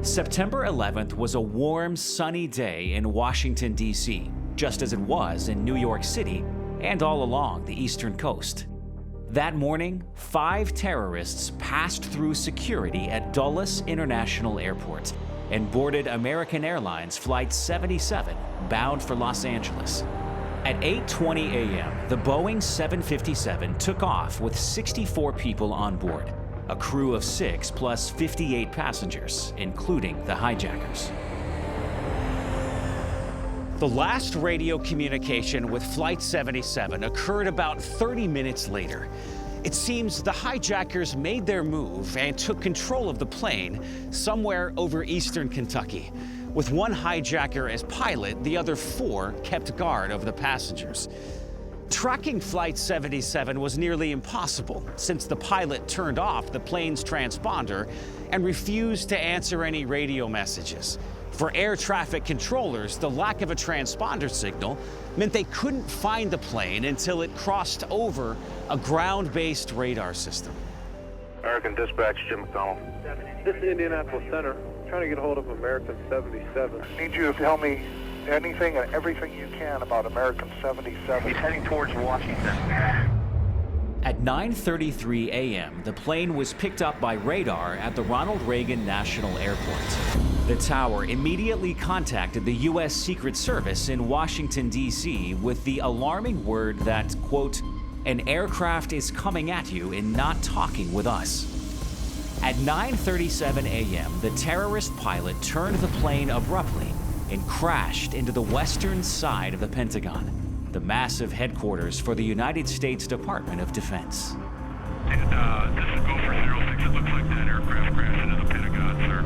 September 11th was a warm, sunny day in Washington, D.C., just as it was in New York City and all along the eastern coast. That morning, 5 terrorists passed through security at Dulles International Airport and boarded American Airlines Flight 77, bound for Los Angeles. At 8:20 a.m., the Boeing 757 took off with 64 people on board, a crew of 6 plus 58 passengers, including the hijackers. The last radio communication with Flight 77 occurred about 30 minutes later. It seems the hijackers made their move and took control of the plane somewhere over eastern Kentucky. With one hijacker as pilot, the other 4 kept guard over the passengers. Tracking Flight 77 was nearly impossible since the pilot turned off the plane's transponder and refused to answer any radio messages. For air traffic controllers, the lack of a transponder signal meant they couldn't find the plane until it crossed over a ground-based radar system. American Dispatch, Jim McDonald. This is Indianapolis Center. Trying to get a hold of American 77. I need you to tell me anything and everything you can about American 77. He's heading towards Washington. At 9:33 a.m., the plane was picked up by radar at the Ronald Reagan National Airport. The tower immediately contacted the U.S. Secret Service in Washington, D.C. with the alarming word that, quote, "An aircraft is coming at you and not talking with us." At 9:37 a.m., the terrorist pilot turned the plane abruptly and crashed into the western side of the Pentagon, the massive headquarters for the United States Department of Defense. And this is Gopher 06. It looks like that aircraft crashed into the Pentagon, sir.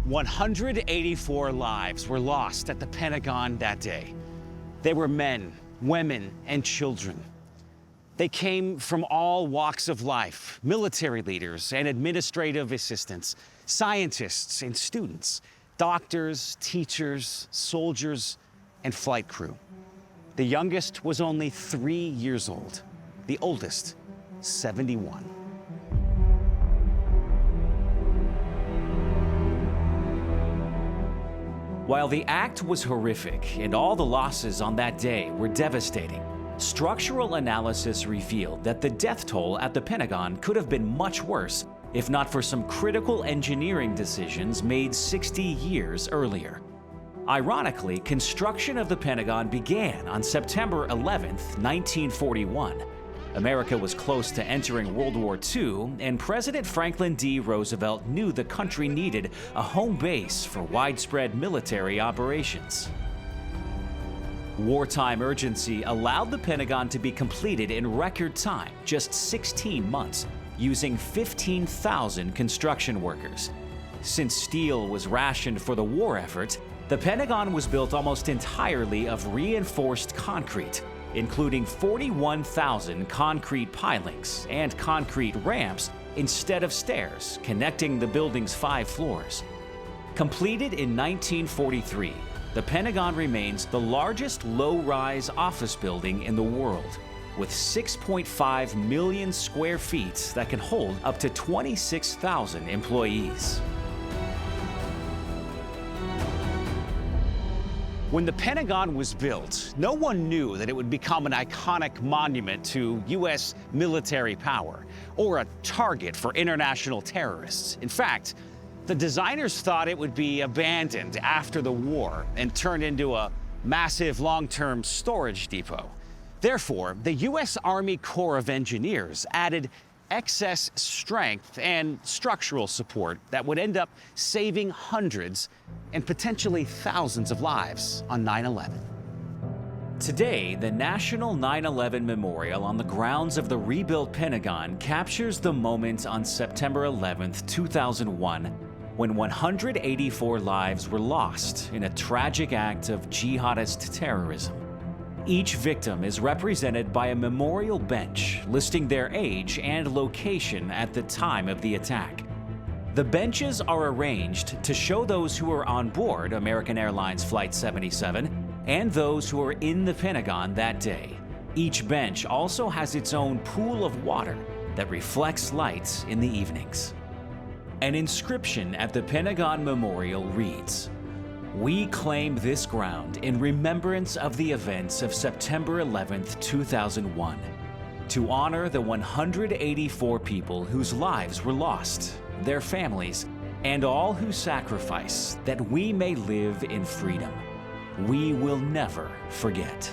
"184 lives were lost at the Pentagon that day. They were men, women, and children. They came from all walks of life, military leaders and administrative assistants, scientists and students, doctors, teachers, soldiers, and flight crew. The youngest was only 3 years old, the oldest, 71. While the act was horrific and all the losses on that day were devastating, structural analysis revealed that the death toll at the Pentagon could have been much worse if not for some critical engineering decisions made 60 years earlier. Ironically, construction of the Pentagon began on September 11, 1941. America was close to entering World War II, and President Franklin D. Roosevelt knew the country needed a home base for widespread military operations. Wartime urgency allowed the Pentagon to be completed in record time, just 16 months, using 15,000 construction workers. Since steel was rationed for the war effort, the Pentagon was built almost entirely of reinforced concrete, including 41,000 concrete pilings and concrete ramps instead of stairs connecting the building's 5 floors. Completed in 1943, the Pentagon remains the largest low-rise office building in the world, with 6.5 million square feet that can hold up to 26,000 employees. When the Pentagon was built, no one knew that it would become an iconic monument to U.S. military power or a target for international terrorists. In fact, the designers thought it would be abandoned after the war and turned into a massive long-term storage depot. Therefore, the U.S. Army Corps of Engineers added excess strength and structural support that would end up saving hundreds and potentially thousands of lives on 9/11. Today, the National 9/11 Memorial on the grounds of the rebuilt Pentagon captures the moment on September 11, 2001, when 184 lives were lost in a tragic act of jihadist terrorism. Each victim is represented by a memorial bench listing their age and location at the time of the attack. The benches are arranged to show those who were on board American Airlines Flight 77 and those who were in the Pentagon that day. Each bench also has its own pool of water that reflects lights in the evenings. An inscription at the Pentagon Memorial reads, "We claim this ground in remembrance of the events of September 11th, 2001, to honor the 184 people whose lives were lost, their families, and all who sacrifice that we may live in freedom. We will never forget."